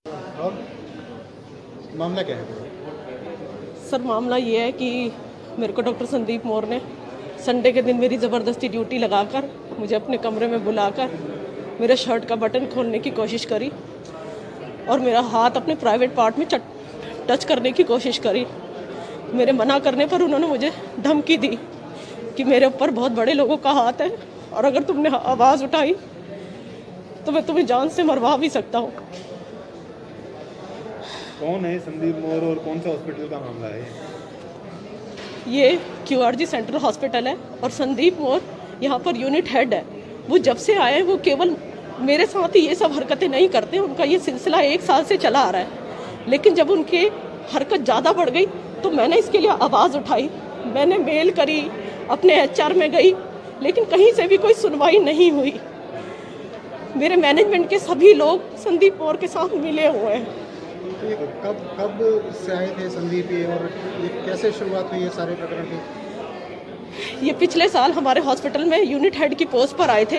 और मामला क्या है? सर मामला ये है कि मेरे को डॉक्टर संदीप मौर्य ने संडे के दिन मेरी ज़बरदस्ती ड्यूटी लगाकर मुझे अपने कमरे में बुलाकर मेरे शर्ट का बटन खोलने की कोशिश करी और मेरा हाथ अपने प्राइवेट पार्ट में टच करने की कोशिश करी। मेरे मना करने पर उन्होंने मुझे धमकी दी कि मेरे ऊपर बहुत बड़े लोगों का हाथ है और अगर तुमने आवाज़ उठाई तो मैं तुम्हें जान से मरवा भी सकता हूँ। कौन है संदीप मौर्य और कौन सा हॉस्पिटल का मामला है? ये QRG सेंट्रल हॉस्पिटल है और संदीप मौर्य यहाँ पर यूनिट हेड है। वो जब से आए वो केवल मेरे साथ ही ये सब हरकतें नहीं करते, उनका ये सिलसिला 1 साल से चला आ रहा है। लेकिन जब उनके हरकत ज़्यादा बढ़ गई तो मैंने इसके लिए आवाज़ उठाई, मैंने मेल करी, अपने HR में गई, लेकिन कहीं से भी कोई सुनवाई नहीं हुई। मेरे मैनेजमेंट के सभी लोग संदीप मौर्य के साथ मिले हुए हैं। कब से आए थे संदीप ये और ये कैसे शुरुआत हुई है सारे प्रकरण की? ये पिछले साल हमारे हॉस्पिटल में यूनिट हेड की पोस्ट पर आए थे।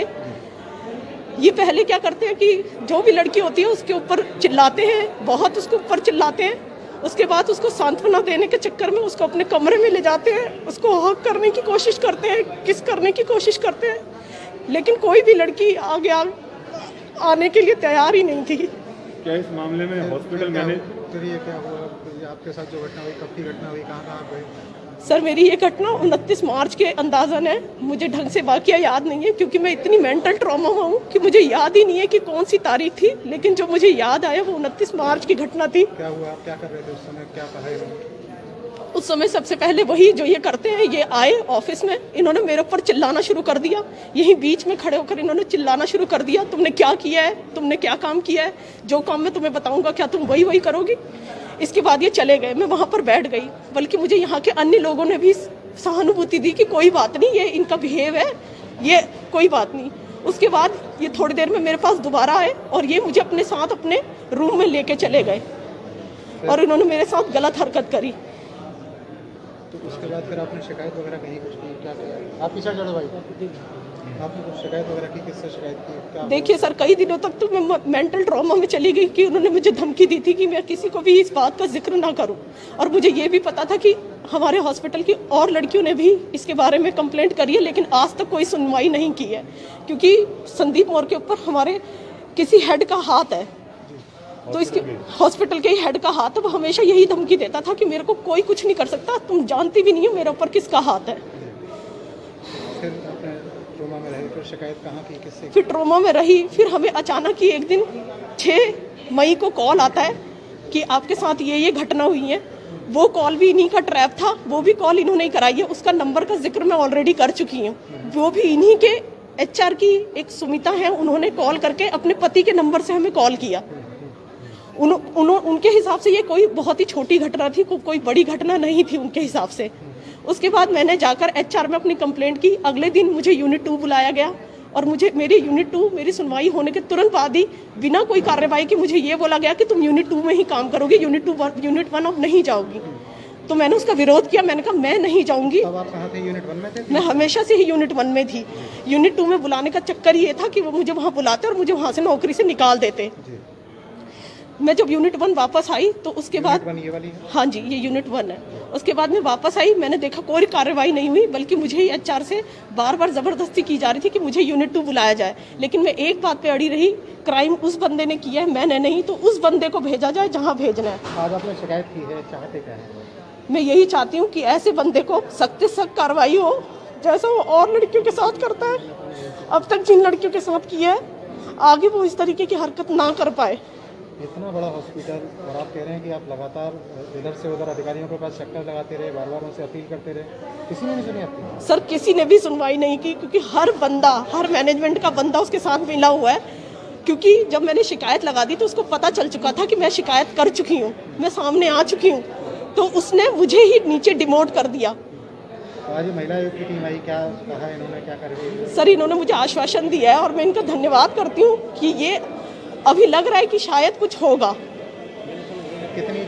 ये पहले क्या करते हैं कि जो भी लड़की होती है उसके ऊपर चिल्लाते हैं, बहुत उसके ऊपर चिल्लाते हैं। उसके बाद उसको सांत्वना देने के चक्कर में उसको अपने कमरे में ले जाते हैं, उसको हक करने की कोशिश करते हैं, किस करने की कोशिश करते हैं, लेकिन कोई भी लड़की आगे आने के लिए तैयार ही नहीं थी। क्या इस मामले में हॉस्पिटल मैनेज ये क्या हुआ? आपके साथ जो घटना हुई कब की घटना हुई, कहाँ गए? सर मेरी ये घटना 29 मार्च के अंदाज़न है। मुझे ढंग से वाकया याद नहीं है क्योंकि मैं इतनी मेंटल ट्रॉमा में हूँ कि मुझे याद ही नहीं है कि कौन सी तारीख थी, लेकिन जो मुझे याद आया वो 29 मार्च की घटना थी। क्या हुआ? आप क्या कर रहे थे उस समय? क्या कहा इन्होंने? उस समय सबसे पहले वही जो ये करते हैं, ये आए ऑफिस में, इन्होंने मेरे ऊपर चिल्लाना शुरू कर दिया। यहीं बीच में खड़े होकर इन्होंने चिल्लाना शुरू कर दिया, तुमने क्या किया है, तुमने क्या काम किया है, जो काम मैं तुम्हें बताऊंगा क्या तुम वही करोगी। इसके बाद ये चले गए, मैं वहाँ पर बैठ गई। बल्कि मुझे यहाँ के अन्य लोगों ने भी सहानुभूति दी कि कोई बात नहीं, ये इनका बिहेव है, ये कोई बात नहीं। उसके बाद ये थोड़ी देर में मेरे पास दोबारा आए और ये मुझे अपने साथ अपने रूम में लेके चले गए और इन्होंने मेरे साथ गलत हरकत करी। तो उसके बाद फिर आपने शिकायत वगैरह कहीं कुछ की? क्या किया? आप पीछे चढ़ो भाई, आपने कुछ शिकायत वगैरह की? किससे शिकायत की? क्या? देखिए सर, कई दिनों तक तो मैं मेंटल ट्रॉमा में चली गई कि उन्होंने मुझे धमकी दी थी कि मैं किसी को भी इस बात का जिक्र ना करूं। और मुझे ये भी पता था कि हमारे हॉस्पिटल की और लड़कियों ने भी इसके बारे में कंप्लेंट करी है, लेकिन आज तक कोई सुनवाई नहीं की है क्योंकि संदीप मौर्य के ऊपर हमारे किसी हेड का हाथ है। तो इसके हॉस्पिटल के ही हेड का हाथ है, वो हमेशा यही धमकी देता था कि मेरे को कोई कुछ नहीं कर सकता, तुम जानती भी नहीं हो मेरे ऊपर किसका हाथ है। फिर आपने ट्रोमा में रहे, फिर शिकायत कहाँ की, किससे? फिर ट्रोमा में रही। फिर हमें अचानक ही एक दिन 6 मई को कॉल आता है कि आपके साथ ये घटना हुई है। वो कॉल भी इन्हीं का ट्रैप था, वो भी कॉल इन्होंने ही कराई है। उसका नंबर का जिक्र मैं ऑलरेडी कर चुकी हूँ। वो भी इन्हीं के HR की एक सुमिता है, उन्होंने कॉल करके अपने पति के नंबर से हमें कॉल किया। उनके हिसाब से ये कोई बहुत ही छोटी घटना थी, कोई बड़ी घटना नहीं थी उनके हिसाब से। उसके बाद मैंने जाकर HR में अपनी कंप्लेंट की। अगले दिन मुझे यूनिट 2 बुलाया गया और मुझे मेरी यूनिट 2 मेरी सुनवाई होने के तुरंत बाद ही बिना कोई कार्रवाई के मुझे ये बोला गया कि तुम यूनिट 2 में ही काम करोगे, यूनिट 1 अब नहीं जाओगी। तो मैंने उसका विरोध किया, मैंने कहा मैं नहीं जाऊंगी। तब आप कहाँ थे? यूनिट 1 में थे? मैं हमेशा से ही यूनिट 1 में थी। यूनिट 2 में बुलाने का चक्कर ये था कि वो मुझे वहाँ बुलाते और मुझे वहाँ से नौकरी से निकाल देते। मैं जब यूनिट 1 वापस आई तो उसके बाद ये वाली है? हाँ जी, ये यूनिट 1 है। उसके बाद मैं वापस आई, मैंने देखा कोई कार्रवाई नहीं हुई, बल्कि मुझे ही HR से बार बार ज़बरदस्ती की जा रही थी कि मुझे यूनिट 2 बुलाया जाए। लेकिन मैं एक बात पे अड़ी रही, क्राइम उस बंदे ने किया है, मैंने नहीं, तो उस बंदे को भेजा जाए जहाँ भेजना है। आज आपने शिकायत की है, चाहते क्या है? मैं यही चाहती हूँ कि ऐसे बंदे को सख्त से सख्त कार्रवाई हो जैसा वो और लड़कियों के साथ करता है। अब तक जिन लड़कियों के साथ किया है, आगे वो इस तरीके की हरकत ना कर पाए। इतना बड़ा हॉस्पिटल और आप कह रहे हैं कि आप लगातार इधर से उधर अधिकारियों के पास चक्कर लगाते रहे, बार बार उनसे अपील करते रहे, किसी ने नहीं सुनी आपकी? सर किसी ने भी सुनवाई नहीं की क्योंकि हर बंदा, हर मैनेजमेंट का बंदा उसके साथ मिला हुआ है। क्योंकि जब मैंने शिकायत लगा दी तो उसको पता चल चुका था कि मैं शिकायत कर चुकी हूँ, मैं सामने आ चुकी हूँ, तो उसने मुझे ही नीचे डिमोट कर दिया। आज महिला आयोग की टीम आई, क्या कहा इन्होंने, क्या करेगी? सर इन्होंने मुझे आश्वासन दिया है और मैं इनका धन्यवाद करती हूँ कि ये अभी लग रहा है कि शायद कुछ होगा। कितनी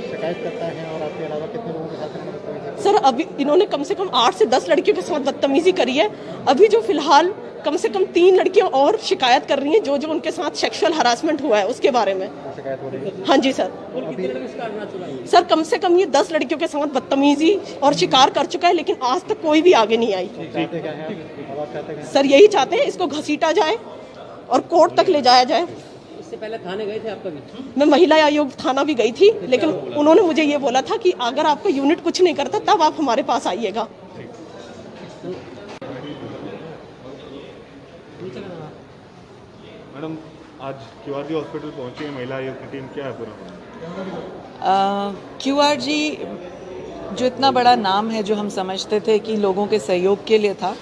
शिकायत करता है और आपके अलावा कितने लोगों के साथ इन्होंने बदतमीजी? सर अभी इन्होंने कम से कम 8 से 10 लड़कियों के साथ बदतमीजी करी है। अभी जो फिलहाल कम से कम 3 लड़कियां और शिकायत कर रही हैं जो उनके साथ सेक्सुअल हरासमेंट हुआ है उसके बारे में। शिकायत हो रही है। हाँ जी सर। सर कम से कम ये 10 लड़कियों के साथ बदतमीजी और शिकार कर चुका है, लेकिन आज तक कोई भी आगे नहीं आई। चाहते क्या हैं अब आप चाहते हैं? सर यही चाहते हैं इसको घसीटा जाए और कोर्ट तक ले जाया जाए। इससे पहले थाने गए थे आप कभी? मैं महिला आयोग थाना भी गई थी, लेकिन उन्होंने मुझे ये बोला था कि अगर आपका यूनिट कुछ नहीं करता तब आप हमारे पास आइएगा। मैडम आज क्यूआरजी हॉस्पिटल पहुंची है महिला आयोग की टीम, क्या है पूरा? क्यूआरजी जो इतना बड़ा नाम है, जो हम समझते थे कि लोगों के सहयोग के लिए था,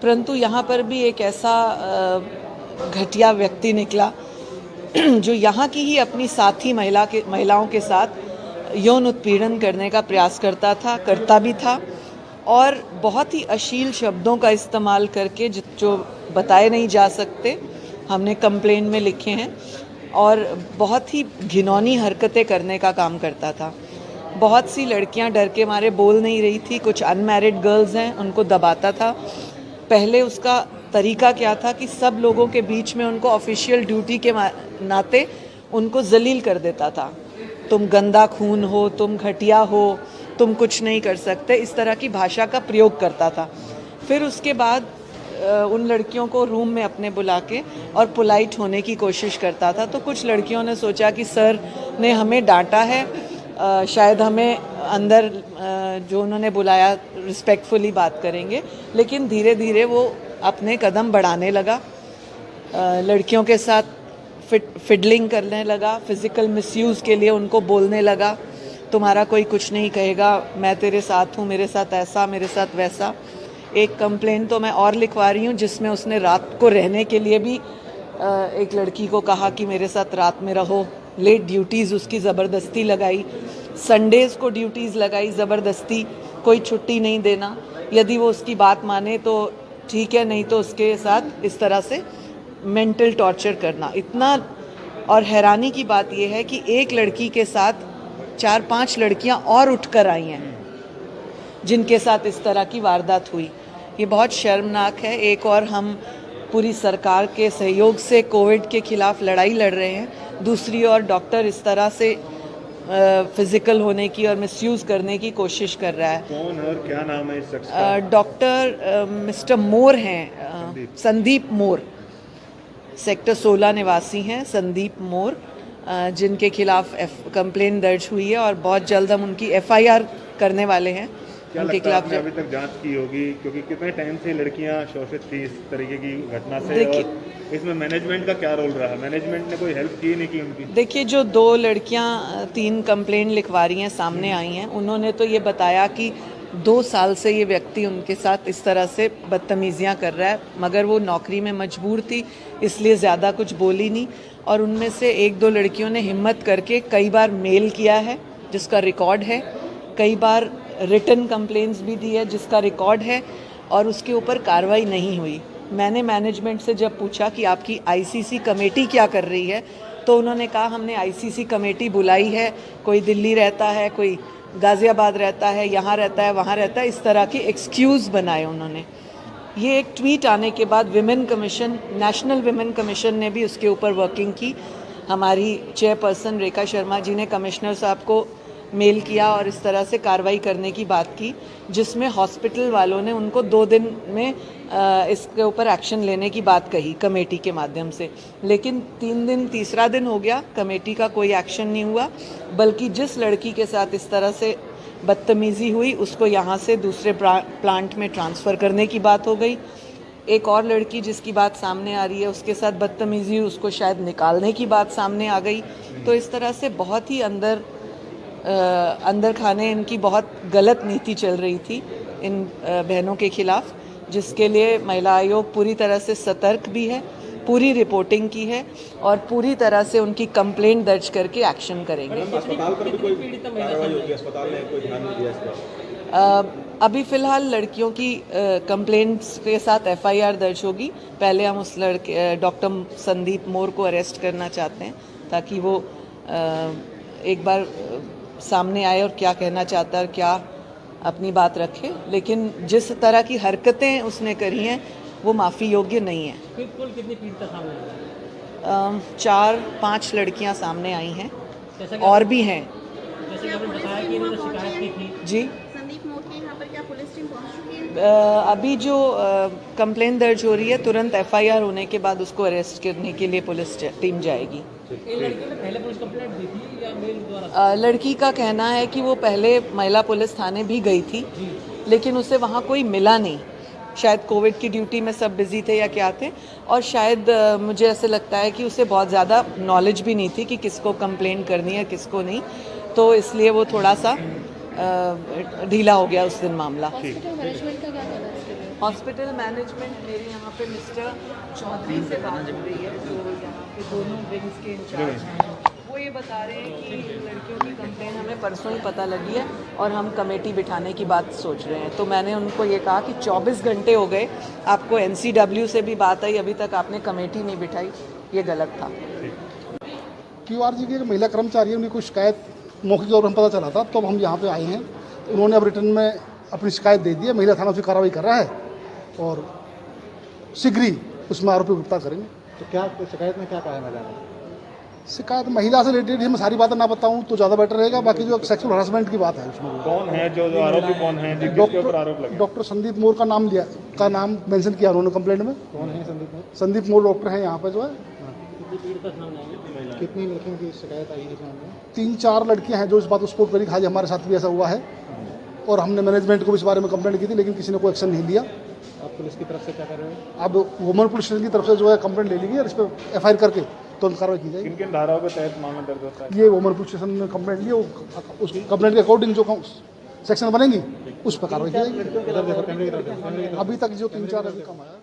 परंतु यहाँ पर भी एक ऐसा घटिया व्यक्ति निकला जो यहाँ की ही अपनी साथी महिलाओं के साथ यौन उत्पीड़न करने का प्रयास करता भी था और बहुत ही अश्लील शब्दों का इस्तेमाल करके जो बताए नहीं जा सकते, हमने कंप्लेंट में लिखे हैं, और बहुत ही घिनौनी हरकतें करने का काम करता था। बहुत सी लड़कियां डर के मारे बोल नहीं रही थी, कुछ अनमैरिड गर्ल्स हैं उनको दबाता था। पहले उसका तरीका क्या था कि सब लोगों के बीच में उनको ऑफिशियल ड्यूटी के नाते उनको जलील कर देता था। तुम गंदा खून हो, तुम घटिया हो, तुम कुछ नहीं कर सकते, इस तरह की भाषा का प्रयोग करता था। फिर उसके बाद उन लड़कियों को रूम में अपने बुला के और पोलाइट होने की कोशिश करता था। तो कुछ लड़कियों ने सोचा कि सर ने हमें डांटा है, शायद हमें अंदर जो उन्होंने बुलाया रिस्पेक्टफुली बात करेंगे, लेकिन धीरे धीरे वो अपने कदम बढ़ाने लगा, लड़कियों के साथ फिडलिंग करने लगा, फिज़िकल मिसयूज़ के लिए उनको बोलने लगा, तुम्हारा कोई कुछ नहीं कहेगा, मैं तेरे साथ हूँ, मेरे साथ ऐसा, मेरे साथ वैसा। एक कंप्लेंट तो मैं और लिखवा रही हूँ जिसमें उसने रात को रहने के लिए भी एक लड़की को कहा कि मेरे साथ रात में रहो, लेट ड्यूटीज़ उसकी ज़बरदस्ती लगाई, संडेज़ को ड्यूटीज़ लगाई ज़बरदस्ती, कोई छुट्टी नहीं देना, यदि वो उसकी बात माने तो ठीक है, नहीं तो उसके साथ इस तरह से मेंटल टॉर्चर करना। इतना, और हैरानी की बात यह है कि एक लड़की के साथ 4-5 लड़कियां और उठकर आई हैं जिनके साथ इस तरह की वारदात हुई। ये बहुत शर्मनाक है। एक और हम पूरी सरकार के सहयोग से कोविड के खिलाफ लड़ाई लड़ रहे हैं, दूसरी ओर डॉक्टर इस तरह से फिजिकल होने की और मिसयूज़ करने की कोशिश कर रहा है। कौन है और क्या नाम है इस शख्स का? डॉक्टर मिस्टर मोर हैं, संदीप मोर, सेक्टर 16 निवासी हैं संदीप मोर, जिनके खिलाफ कंप्लेंट दर्ज हुई है और बहुत जल्द हम उनकी FIR करने वाले हैं। क्या उनके लगता है खिलाफ आपने अभी तक जांच की होगी, क्योंकि कितने टाइम से लड़कियां शोषित थी इस तरीके की घटना से, और इसमें मैनेजमेंट का क्या रोल रहा? मैनेजमेंट ने कोई हेल्प की नहीं की उनकी? देखिए, जो 2 लड़कियां 3 कंप्लेंट लिखवा रही हैं सामने आई हैं, उन्होंने तो ये बताया कि 2 साल से ये व्यक्ति उनके साथ इस तरह से बदतमीजियां कर रहा है, मगर वो नौकरी में मजबूर थी इसलिए ज़्यादा कुछ बोली नहीं। और उनमें से 1-2 लड़कियों ने हिम्मत करके कई बार मेल किया है जिसका रिकॉर्ड है, कई बार रिटन कंप्लेंट्स भी दी है जिसका रिकॉर्ड है, और उसके ऊपर कार्रवाई नहीं हुई। मैंने मैनेजमेंट से जब पूछा कि आपकी ICC कमेटी क्या कर रही है, तो उन्होंने कहा हमने ICC कमेटी बुलाई है, कोई दिल्ली रहता है, कोई गाज़ियाबाद रहता है, यहाँ रहता है, वहाँ रहता है, इस तरह की एक्सक्यूज़ बनाए उन्होंने। ये एक ट्वीट आने के बाद women commission, national women commission ने भी उसके ऊपर वर्किंग की। हमारी चेयरपर्सन रेखा शर्मा जी ने कमिश्नर साहब को मेल किया और इस तरह से कार्रवाई करने की बात की, जिसमें हॉस्पिटल वालों ने उनको 2 दिन में इसके ऊपर एक्शन लेने की बात कही कमेटी के माध्यम से। लेकिन 3 दिन, तीसरा दिन हो गया, कमेटी का कोई एक्शन नहीं हुआ, बल्कि जिस लड़की के साथ इस तरह से बदतमीज़ी हुई उसको यहाँ से दूसरे प्लांट में ट्रांसफ़र करने की बात हो गई। एक और लड़की जिसकी बात सामने आ रही है, उसके साथ बदतमीज़ी हुई, उसको शायद निकालने की बात सामने आ गई। तो इस तरह से बहुत ही अंदर खाने इनकी बहुत गलत नीति चल रही थी इन बहनों के खिलाफ, जिसके लिए महिला आयोग पूरी तरह से सतर्क भी है, पूरी रिपोर्टिंग की है और पूरी तरह से उनकी कंप्लेंट दर्ज करके एक्शन करेंगे। अस्पताल पर भी कोई कार्रवाई होगी? अस्पताल ने कोई ध्यान नहीं दिया इस पर? अभी फ़िलहाल लड़कियों की कंप्लेंट्स के साथ FIR दर्ज होगी। पहले हम उस डॉक्टर संदीप मोर को अरेस्ट करना चाहते हैं ताकि वो एक बार सामने आए और क्या कहना चाहता है और क्या अपनी बात रखे। लेकिन जिस तरह की हरकतें उसने करी हैं वो माफ़ी योग्य नहीं है। कुल कितनी पीड़िता सामने आई? 4-5 लड़कियां सामने आई हैं जैसा कि और भी हैं जैसे कि आपने बताया कि इन्होंने शिकायत की थी। जी। संदीप मोर के यहाँ पर क्या पुलिस टीम पहुँच चुकी है? अभी जो कंप्लेंट दर्ज हो रही है तुरंत एफआईआर होने के बाद उसको अरेस्ट करने के लिए पुलिस टीम जाएगी। इन लड़कियों ने पहले पुलिस कंप्लेंट दी थी या मेल द्वारा? लड़की का कहना है कि वो पहले महिला पुलिस थाने भी गई थी, लेकिन उसे वहाँ कोई मिला नहीं। शायद कोविड की ड्यूटी में सब बिजी थे या क्या थे, और शायद मुझे ऐसे लगता है कि उसे बहुत ज़्यादा नॉलेज भी नहीं थी कि किसको कंप्लेंट करनी है किसको नहीं, तो इसलिए वो थोड़ा सा ढीला हो गया उस दिन मामला। हॉस्पिटल मैनेजमेंट का क्या कहना है इसके लिए? हॉस्पिटल मैनेजमेंट मेरे यहाँ पे मिस्टर चौधरी से बात हो रही है, जो यहाँ पे दोनों विंग्स के इंचार्ज हैं। वो ये बता रहे हैं कि लड़कियों की कंप्लेन हमें परसों ही पता लगी है और हम कमेटी बिठाने की बात सोच रहे हैं। तो मैंने उनको ये कहा कि 24 घंटे हो गए, आपको NCW से भी बात आई, अभी तक आपने कमेटी नहीं बिठाई, ये गलत था। QRG की एक महिला कर्मचारी है, उनकी कोई शिकायत मौखिक तौर पर हम पता चला था, तो हम यहाँ पे आए हैं। उन्होंने अब रिटर्न में अपनी शिकायत दे दी है, महिला थाना उसकी कार्रवाई कर रहा है और शीघ्र ही उसमें आरोपी गिरफ्तार करेंगे। तो क्या शिकायत में क्या कहा है महिला ने? शिकायत महिला से रिलेटेड ही मैं सारी बातें ना बताऊं तो ज़्यादा बेटर रहेगा। बाकी जो सेक्सुअल हरासमेंट की बात है उसमें कौन है जो आरोपी कौन है जिसके ऊपर आरोप लगे? डॉक्टर संदीप मोर का नाम मेंशन किया उन्होंने कंप्लेंट में। कौन है संदीप मोर? संदीप मोर डॉक्टर हैं यहाँ पे जो है। कितनी पीड़िता सामने आई? कितनी लड़कियों की शिकायत आई है इस मामले में? 3-4 लड़कियाँ हैं जो इस बात को सपोर्ट करी, खाली हमारे साथ भी ऐसा हुआ है और हमने मैनेजमेंट को इस बारे में कंप्लेंट की थी, लेकिन किसी ने कोई एक्शन नहीं लिया। आप पुलिस की तरफ से क्या कर रहे हो? अब वुमन पुलिस स्टेशन की तरफ से जो है कंप्लेंट ले ली गई और इस पर FIR करके तुरंत कार्रवाई की जाएगी। किन किन धाराओं के तहत मामला दर्ज होता है? ये वुमन पुलिस स्टेशन ने कंप्लेंट ली, उस कंप्लेंट के अकॉर्डिंग जो सेक्शन बनेंगी उस पर कार्रवाई की जाएगी। इधर देखो, कैमरे की तरफ देखो, कैमरे की तरफ। अभी तक जो 3-4 अभी कम आया।